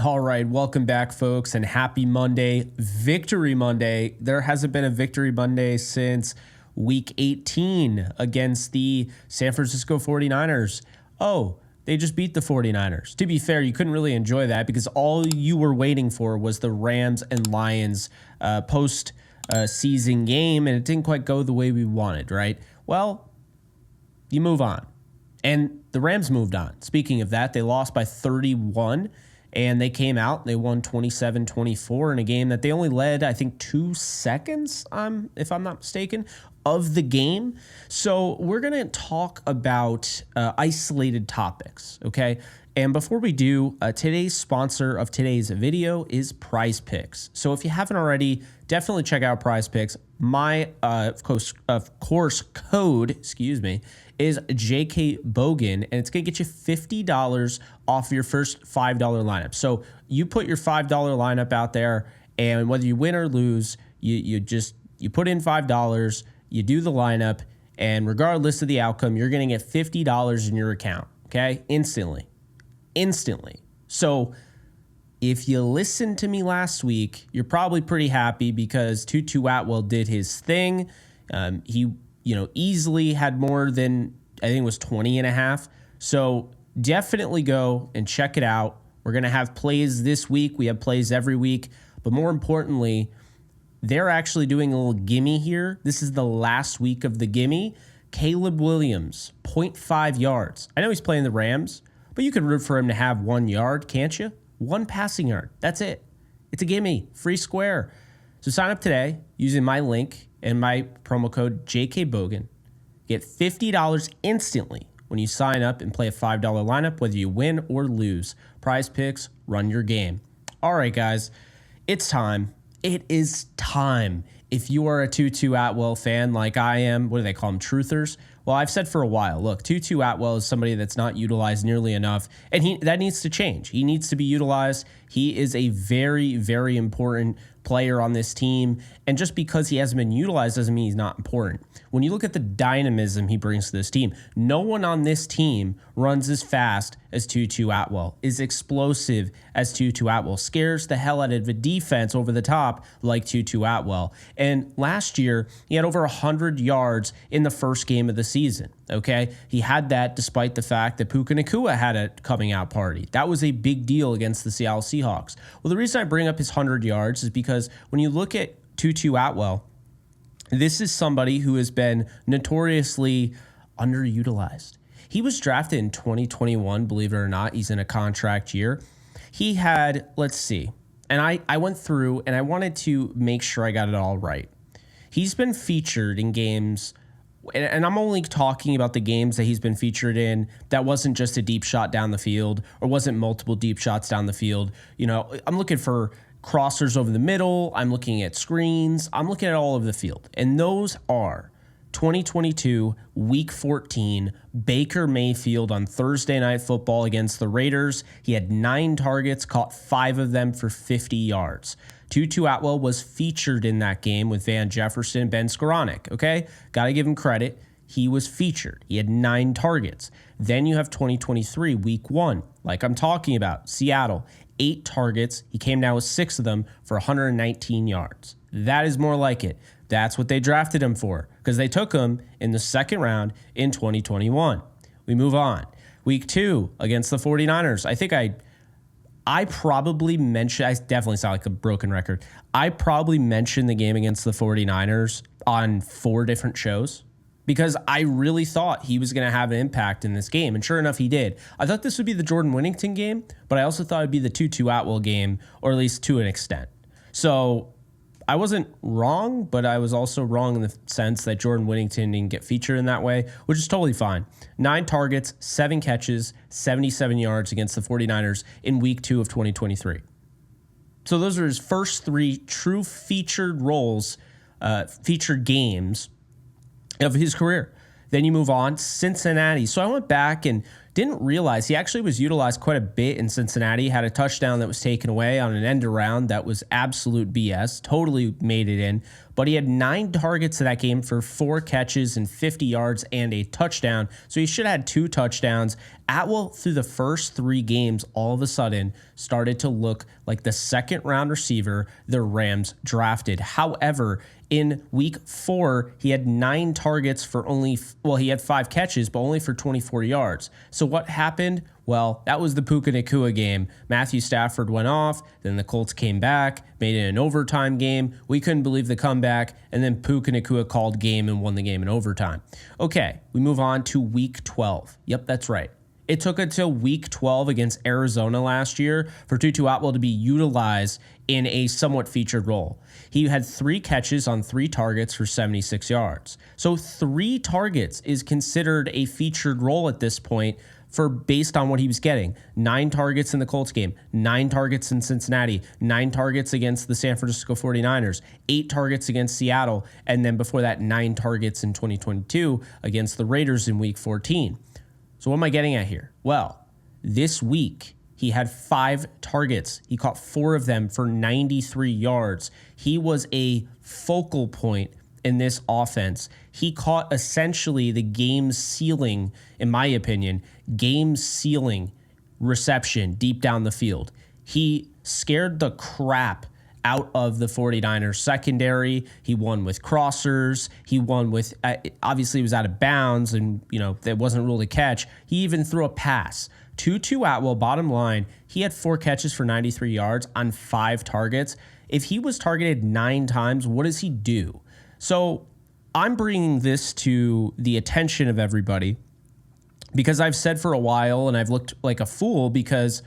All right, welcome back, folks, and happy Monday, Victory Monday. There hasn't been a Victory Monday since Week 18 against the San Francisco 49ers. Oh, they just beat the 49ers. To be fair, you couldn't really enjoy that because all you were waiting for was the Rams and Lions post-season game, and it didn't quite go the way we wanted, right? Well, you move on. And the Rams moved on. Speaking of that, they lost by 31. And they came out, they won 27-24 in a game that they only led, I think, 2 seconds, if I'm not mistaken, of the game. So we're going to talk about isolated topics, okay? And before we do, today's sponsor of today's video is Prize Picks. So if you haven't already, definitely check out Prize Picks. My, of course, code, is JK Bogan, and it's going to get you $50 off your first $5 lineup. So you put your $5 lineup out there, and whether you win or lose, you put in $5, you do the lineup, and regardless of the outcome, you're going to get $50 in your account, okay? Instantly. So if you listened to me last week, you're probably pretty happy because Tutu Atwell did his thing. He easily had more than, I think it was 20 and a half. So definitely go and check it out. We're going to have plays this week. We have plays every week. But more importantly, they're actually doing a little gimme here. This is the last week of the gimme. Caleb Williams, 0.5 yards. I know he's playing the Rams, but you could root for him to have 1 yard, can't you? 1 passing yard. That's it. It's a gimme. Free square. So sign up today using my link and my promo code JKBogan. Get $50 instantly when you sign up and play a $5 lineup, whether you win or lose. Prize Picks, run your game. All right, guys, it's time. It is time. If you are a Tutu Atwell fan like I am, what do they call them, truthers? Well, I've said for a while, look, Tutu Atwell is somebody that's not utilized nearly enough, and that needs to change. He needs to be utilized. He is a very, very important player on this team, and just because he hasn't been utilized doesn't mean he's not important. When you look at the dynamism he brings to this team, no one on this team runs as fast as Tutu Atwell, is explosive as Tutu Atwell, scares the hell out of the defense over the top like Tutu Atwell. And last year, he had over 100 yards in the first game of the season, okay? He had that despite the fact that Puka Nacua had a coming out party. That was a big deal against the Seattle Seahawks. Well, the reason I bring up his 100 yards is because when you look at Tutu Atwell, this is somebody who has been notoriously underutilized. He was drafted in 2021, believe it or not. He's in a contract year. He had, let's see, and I went through and I wanted to make sure I got it all right. He's been featured in games, and I'm only talking about the games that he's been featured in that wasn't just a deep shot down the field or wasn't multiple deep shots down the field. I'm looking for crossers over the middle. I'm looking at screens. I'm looking at all of the field. And those are 2022, Week 14, Baker Mayfield on Thursday Night Football against the Raiders. He had 9 targets, caught 5 of them for 50 yards. Tutu Atwell was featured in that game with Van Jefferson and Ben Skoranek, okay? Got to give him credit. He was featured. He had 9 targets. Then you have 2023, Week 1, like I'm talking about, Seattle, 8 targets. He came down with 6 of them for 119 yards. That is more like it. That's what they drafted him for because they took him in the second round in 2021. We move on. Week 2 against the 49ers. I think I probably mentioned, I definitely sound like a broken record. I probably mentioned the game against the 49ers on 4 different shows because I really thought he was going to have an impact in this game. And sure enough, he did. I thought this would be the Jordan Whittington game, but I also thought it'd be the Tutu Atwell game, or at least to an extent. So I wasn't wrong, but I was also wrong in the sense that Jordan Whittington didn't get featured in that way, which is totally fine. 9 targets, 7 catches, 77 yards against the 49ers in Week 2 of 2023. So those are his first 3 true featured roles, featured games of his career. Then you move on, Cincinnati. So I went back and didn't realize he actually was utilized quite a bit in Cincinnati, had a touchdown that was taken away on an end around that was absolute BS, totally made it in. But he had 9 targets in that game for 4 catches and 50 yards and a touchdown. So he should have had 2 touchdowns. Atwell, through the first 3 games, all of a sudden started to look like the second round receiver the Rams drafted. However, in week 4, he had 9 targets for he had 5 catches, but only for 24 yards. So what happened? Well, that was the Puka Nacua game. Matthew Stafford went off, then the Colts came back, made it an overtime game. We couldn't believe the comeback, and then Puka Nacua called game and won the game in overtime. Okay, we move on to week 12. Yep, that's right. It took until week 12 against Arizona last year for Tutu Atwell to be utilized in a somewhat featured role. He had 3 catches on 3 targets for 76 yards. So 3 targets is considered a featured role at this point based on what he was getting. 9 targets in the Colts game, 9 targets in Cincinnati, 9 targets against the San Francisco 49ers, 8 targets against Seattle, and then before that, 9 targets in 2022 against the Raiders in week 14. So what am I getting at here? Well, this week, he had 5 targets. He caught 4 of them for 93 yards. He was a focal point in this offense. He caught essentially the game sealing, in my opinion, game sealing reception deep down the field. He scared the crap out of the 49ers secondary. He won with crossers. He won with, obviously he was out of bounds and, that wasn't ruled a catch. He even threw a pass. Tutu Atwell, bottom line, he had 4 catches for 93 yards on 5 targets. If he was targeted 9 times, what does he do? So I'm bringing this to the attention of everybody because I've said for a while, and I've looked like a fool because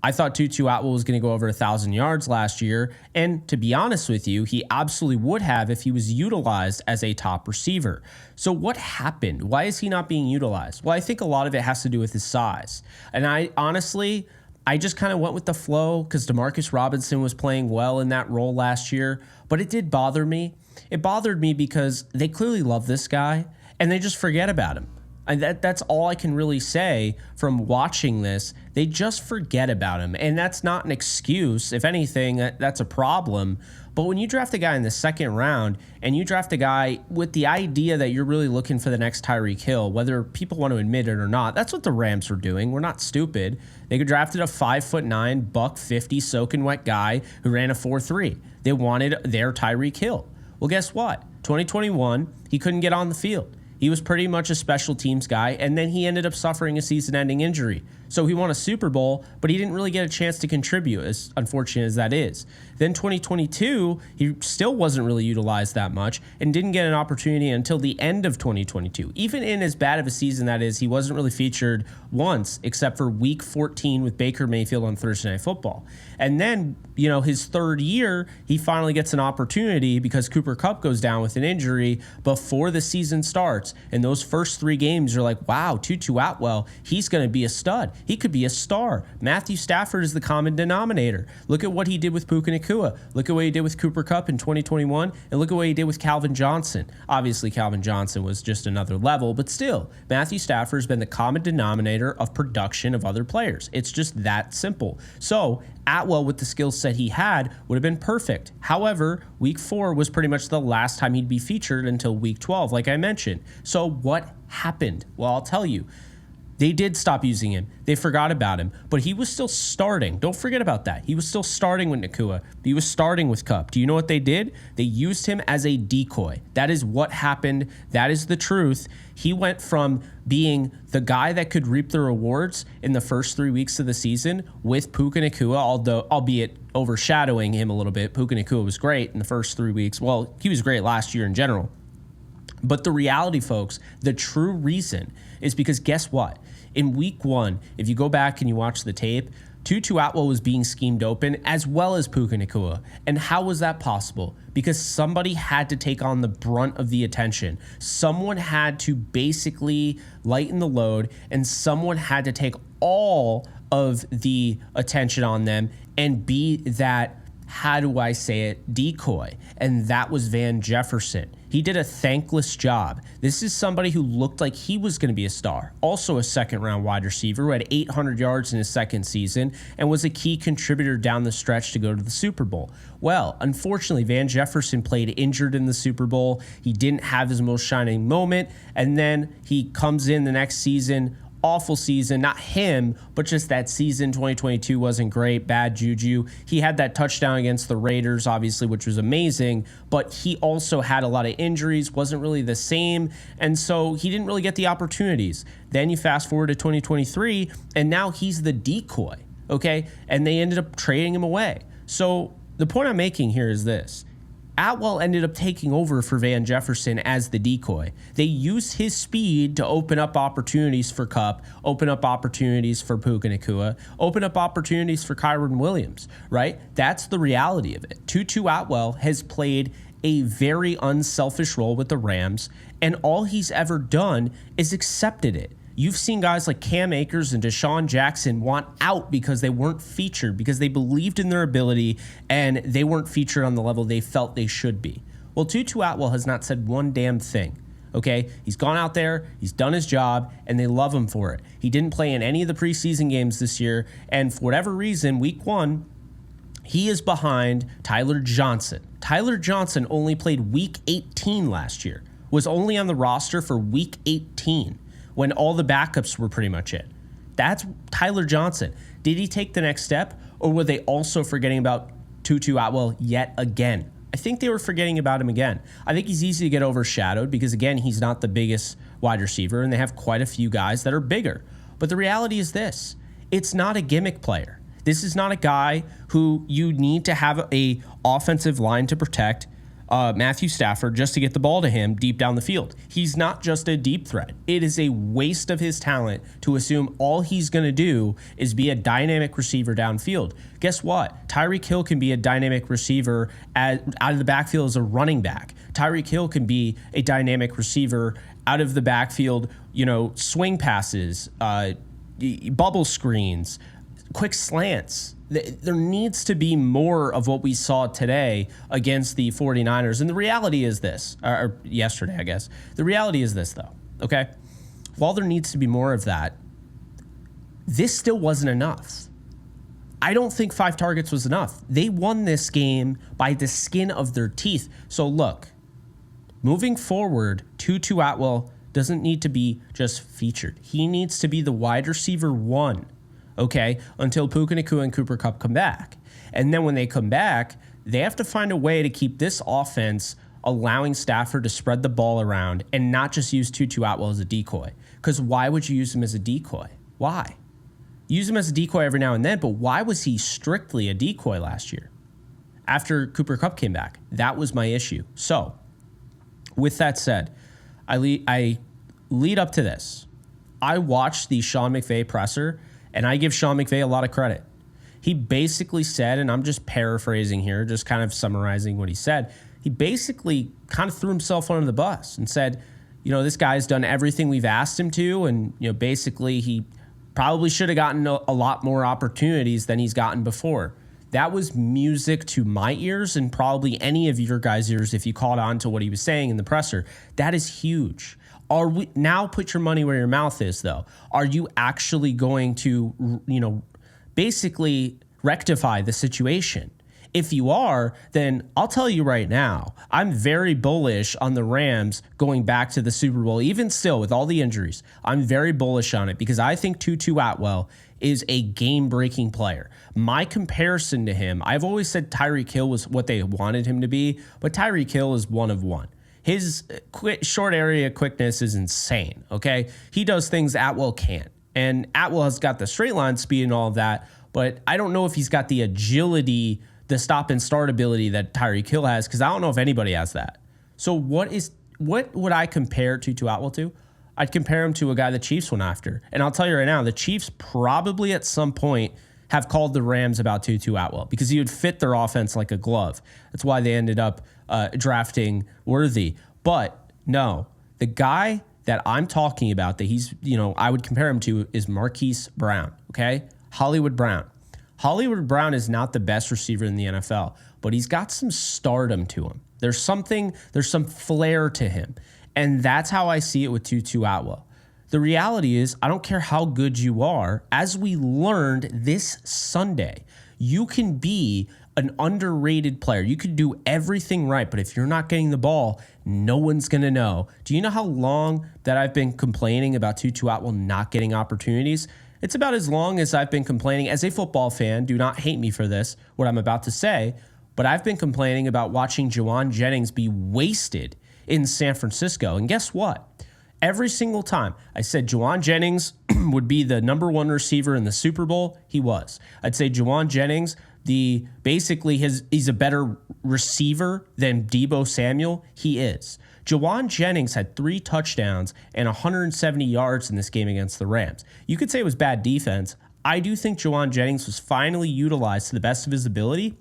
I thought Tutu Atwell was going to go over 1,000 yards last year. And to be honest with you, he absolutely would have if he was utilized as a top receiver. So what happened? Why is he not being utilized? Well, I think a lot of it has to do with his size. And I just kind of went with the flow because Demarcus Robinson was playing well in that role last year. But it did bother me. It bothered me because they clearly love this guy and they just forget about him. And that's all I can really say from watching this. They just forget about him. And that's not an excuse. If anything, that's a problem. But when you draft a guy in the 2nd round and you draft a guy with the idea that you're really looking for the next Tyreek Hill, whether people want to admit it or not, that's what the Rams were doing. We're not stupid. They drafted a 5'9", $150 soaking wet guy who ran a 4.3. They wanted their Tyreek Hill. Well, guess what? 2021, he couldn't get on the field. He was pretty much a special teams guy, and then he ended up suffering a season-ending injury. So he won a Super Bowl, but he didn't really get a chance to contribute, as unfortunate as that is. Then 2022, he still wasn't really utilized that much and didn't get an opportunity until the end of 2022. Even in as bad of a season that is, he wasn't really featured once except for week 14 with Baker Mayfield on Thursday Night Football. And then, his 3rd year, he finally gets an opportunity because Cooper Kupp goes down with an injury before the season starts. And those first 3 games, you're like, wow, Tutu Atwell, he's going to be a stud. He could be a star. Matthew Stafford is the common denominator. Look at what he did with Puka Nacua. Look at what he did with Cooper Kupp in 2021. And look at what he did with Calvin Johnson. Obviously, Calvin Johnson was just another level. But still, Matthew Stafford has been the common denominator of production of other players. It's just that simple. So Atwell, with the skill set he had, would have been perfect. However, week 4 was pretty much the last time he'd be featured until week 12, like I mentioned. So what happened? Well, I'll tell you. They did stop using him. They forgot about him. But he was still starting. Don't forget about that. He was still starting with Nacua. He was starting with Kupp. Do you know what they did? They used him as a decoy. That is what happened. That is the truth. He went from being the guy that could reap the rewards in the first 3 weeks of the season with Puka Nacua, albeit overshadowing him a little bit. Puka Nacua was great in the first 3 weeks. Well, he was great last year in general. But the reality, folks, the true reason is because guess what? In week 1, if you go back and you watch the tape, Tutu Atwell was being schemed open as well as Puka Nacua. And how was that possible? Because somebody had to take on the brunt of the attention. Someone had to basically lighten the load, and someone had to take all of the attention on them and be that how do I say it, decoy. And that was Van Jefferson. He did a thankless job. This is somebody who looked like he was going to be a star. Also a second-round wide receiver who had 800 yards in his second season and was a key contributor down the stretch to go to the Super Bowl. Well, unfortunately, Van Jefferson played injured in the Super Bowl. He didn't have his most shining moment, and then he comes in the next season. Awful season, not him, but just that season 2022 wasn't great, bad juju. He had that touchdown against the Raiders, obviously, which was amazing, but he also had a lot of injuries, wasn't really the same, and so he didn't really get the opportunities. Then you fast forward to 2023, and now he's the decoy, okay? And they ended up trading him away. So the point I'm making here is this. Atwell ended up taking over for Van Jefferson as the decoy. They used his speed to open up opportunities for Kupp, open up opportunities for Puka Nacua, open up opportunities for Kyron Williams, right? That's the reality of it. Tutu Atwell has played a very unselfish role with the Rams, and all he's ever done is accepted it. You've seen guys like Cam Akers and Deshaun Jackson want out because they weren't featured, because they believed in their ability and they weren't featured on the level they felt they should be. Well, Tutu Atwell has not said one damn thing, okay? He's gone out there, he's done his job, and they love him for it. He didn't play in any of the preseason games this year, and for whatever reason, week 1, he is behind Tyler Johnson. Tyler Johnson only played week 18 last year, was only on the roster for week 18. When all the backups were pretty much it. That's Tyler Johnson. Did he take the next step, or were they also forgetting about Tutu Atwell yet again? I think they were forgetting about him again. I think he's easy to get overshadowed because, again, he's not the biggest wide receiver, and they have quite a few guys that are bigger. But the reality is this. It's not a gimmick player. This is not a guy who you need to have a offensive line to protect Matthew Stafford just to get the ball to him deep down the field. He's not just a deep threat. It is a waste of his talent to assume all he's going to do is be a dynamic receiver downfield. Guess what? Tyreek Hill can be a dynamic receiver out of the backfield as a running back. Tyreek Hill can be a dynamic receiver out of the backfield, swing passes, bubble screens, quick slants. There needs to be more of what we saw today against the 49ers. And the reality is this, or yesterday, I guess. The reality is this, though, okay? While there needs to be more of that, this still wasn't enough. I don't think 5 targets was enough. They won this game by the skin of their teeth. So look, moving forward, Tutu Atwell doesn't need to be just featured. He needs to be the wide receiver 1. Okay, until Puka Nacua and Cooper Kupp come back. And then when they come back, they have to find a way to keep this offense allowing Stafford to spread the ball around and not just use Tutu Atwell as a decoy. Because why would you use him as a decoy? Why? Use him as a decoy every now and then, but why was he strictly a decoy last year after Cooper Kupp came back? That was my issue. So, with that said, I lead up to this. I watched the Sean McVay presser, and I give Sean McVay a lot of credit. He basically said, and I'm just paraphrasing here, just kind of summarizing what he said. He basically kind of threw himself under the bus and said, this guy's done everything we've asked him to. And, basically he probably should have gotten a lot more opportunities than he's gotten before. That was music to my ears and probably any of your guys' ears if you caught on to what he was saying in the presser. That is huge. Are we now put your money where your mouth is, though? Are you actually going to, basically rectify the situation? If you are, then I'll tell you right now, I'm very bullish on the Rams going back to the Super Bowl, even still with all the injuries. I'm very bullish on it because I think Tutu Atwell is a game-breaking player. My comparison to him, I've always said Tyreek Hill was what they wanted him to be, but Tyreek Hill is one of one. His short area quickness is insane, okay? He does things Atwell can't. And Atwell has got the straight line speed and all of that, but I don't know if he's got the agility, the stop and start ability that Tyreek Hill has, because I don't know if anybody has that. So what would I compare Tutu Atwell to? I'd compare him to a guy the Chiefs went after. And I'll tell you right now, the Chiefs probably at some point have called the Rams about Tutu Atwell because he would fit their offense like a glove. That's why they ended up drafting Worthy. But no, the guy that I'm talking about that he's, I would compare him to is Marquise Brown, okay? Hollywood Brown. Hollywood Brown is not the best receiver in the NFL, but he's got some stardom to him. There's some flair to him. And that's how I see it with Tutu Atwell. The reality is, I don't care how good you are, as we learned this Sunday, you can be an underrated player. You could do everything right, but if you're not getting the ball, no one's going to know. Do you know how long that I've been complaining about Tutu Atwell not getting opportunities? It's about as long as I've been complaining as a football fan. Do not hate me for this, what I'm about to say, but I've been complaining about watching Jauan Jennings be wasted in San Francisco. And guess what? Every single time I said Jauan Jennings would be the #1 receiver in the Super Bowl, he was. I'd say Jauan Jennings, he's a better receiver than Deebo Samuel. He is. Jauan Jennings had 3 touchdowns and 170 yards in this game against the Rams. You could say it was bad defense. I do think Jauan Jennings was finally utilized to the best of his ability,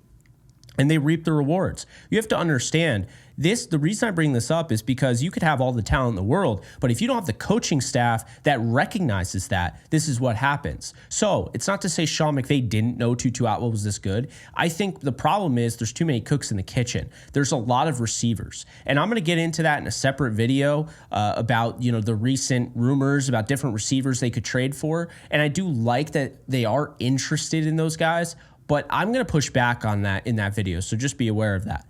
and they reap the rewards. You have to understand this. The reason I bring this up is because you could have all the talent in the world, but if you don't have the coaching staff that recognizes that, this is what happens. So it's not to say Sean McVay didn't know Tutu Atwell was this good. I think the problem is there's too many cooks in the kitchen. There's a lot of receivers, and I'm going to get into that in a separate video about the recent rumors about different receivers they could trade for. And I do like that they are interested in those guys, but I'm going to push back on that in that video. So just be aware of that.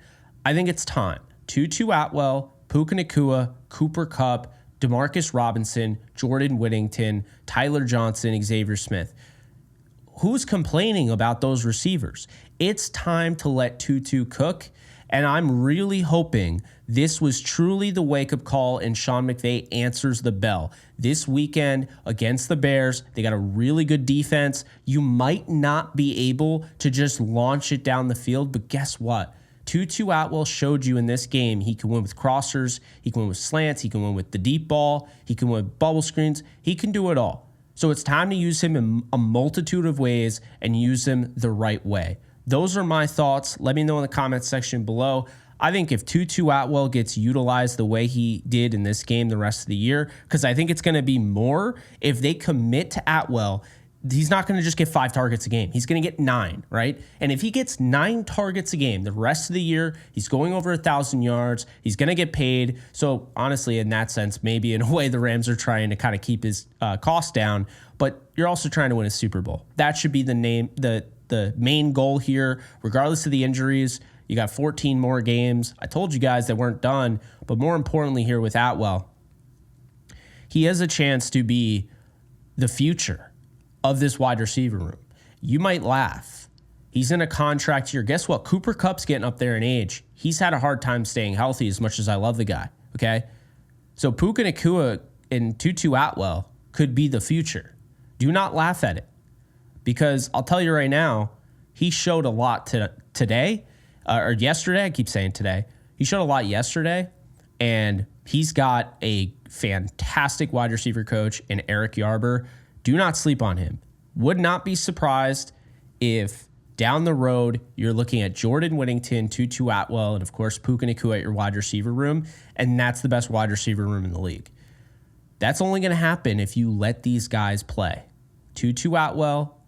I think it's time. Tutu Atwell, Puka Nacua, Cooper Kupp, Demarcus Robinson, Jordan Whittington, Tyler Johnson, Xavier Smith. Who's complaining about those receivers? It's time to let Tutu cook, and I'm really hoping this was truly the wake-up call and Sean McVay answers the bell. This weekend against the Bears, they got a really good defense. You might not be able to just launch it down the field, but guess what? Tutu Atwell showed you in this game he can win with crossers, he can win with slants, he can win with the deep ball, he can win with bubble screens, he can do it all. So it's time to use him in a multitude of ways and use him the right way. Those are my thoughts. Let me know in the comments section below. I think if Tutu Atwell gets utilized the way he did in this game the rest of the year, because I think it's going to be more if they commit to Atwell. He's not going to just get 5 targets a game. He's going to get 9, right? And if he gets 9 targets a game the rest of the year, he's going over 1,000 yards. He's going to get paid. So honestly, in that sense, maybe in a way the Rams are trying to kind of keep his costs down, but you're also trying to win a Super Bowl. That should be the main goal here, regardless of the injuries. You got 14 more games. I told you guys they weren't done, but more importantly here with Atwell, he has a chance to be the future of this wide receiver room. You might laugh. He's in a contract year. Guess what? Cooper Kupp's getting up there in age. He's had a hard time staying healthy as much as I love the guy, okay? So Puka Nacua and Tutu Atwell could be the future. Do not laugh at it, because I'll tell you right now, he showed a lot today, or yesterday. I keep saying today. He showed a lot yesterday, and he's got a fantastic wide receiver coach in Eric Yarber. Do not sleep on him. Would not be surprised if down the road you're looking at Jordan Whittington, Tutu Atwell, and of course Puka Nacua at your wide receiver room, and that's the best wide receiver room in the league. That's only going to happen if you let these guys play. Tutu Atwell,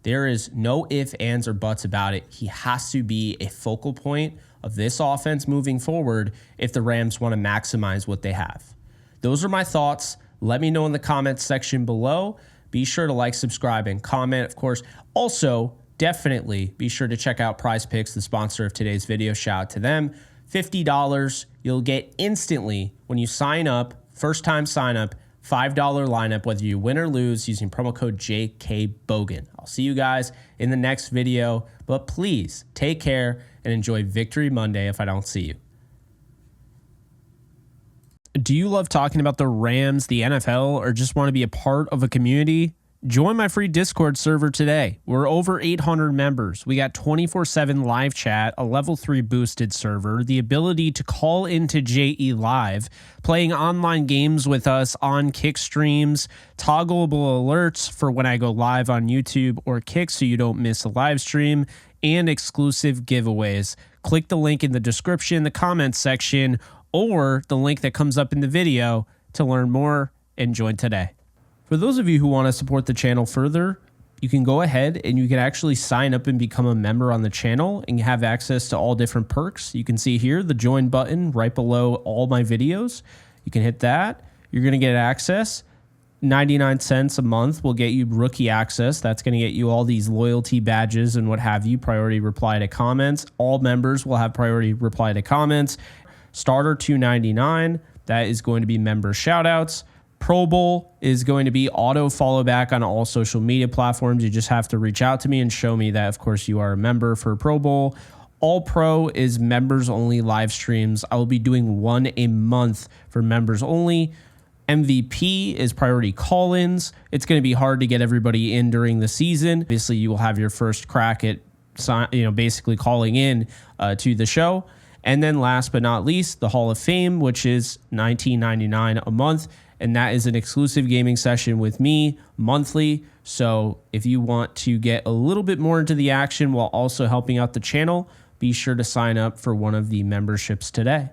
there is no ifs, ands, or buts about it. He has to be a focal point of this offense moving forward if the Rams want to maximize what they have. Those are my thoughts. Let me know in the comments section below. Be sure to like, subscribe, and comment, of course. Also, definitely be sure to check out Prize Picks, the sponsor of today's video. Shout out to them. $50 you'll get instantly when you sign up, first-time sign-up, $5 lineup, whether you win or lose, using promo code JKBogan. I'll see you guys in the next video, but please take care and enjoy Victory Monday if I don't see you. Do you love talking about the Rams, the NFL, or just want to be a part of a community? Join my free Discord server today. We're over 800 members. We got 24/7 live chat, a level 3 boosted server, the ability to call into JE Live, playing online games with us on Kick streams, toggleable alerts for when I go live on YouTube or Kick so you don't miss a live stream, and exclusive giveaways. Click the link in the description, the comments section, or the link that comes up in the video to learn more and join today. For those of you who want to support the channel further, you can go ahead and you can actually sign up and become a member on the channel and have access to all different perks. You can see here the join button right below all my videos. You can hit that. You're going to get access. 99 cents a month will get you rookie access. That's going to get you all these loyalty badges and what have you, priority reply to comments. All members will have priority reply to comments. Starter $2.99. That is going to be member shoutouts. Pro Bowl is going to be auto follow back on all social media platforms. You just have to reach out to me and show me that, of course, you are a member for Pro Bowl. All Pro is members only live streams. I will be doing one a month for members only. MVP is priority call-ins. It's going to be hard to get everybody in during the season. Obviously, you will have your first crack at basically calling in to the show. And then last but not least, the Hall of Fame, which is $19.99 a month. And that is an exclusive gaming session with me monthly. So if you want to get a little bit more into the action while also helping out the channel, be sure to sign up for one of the memberships today.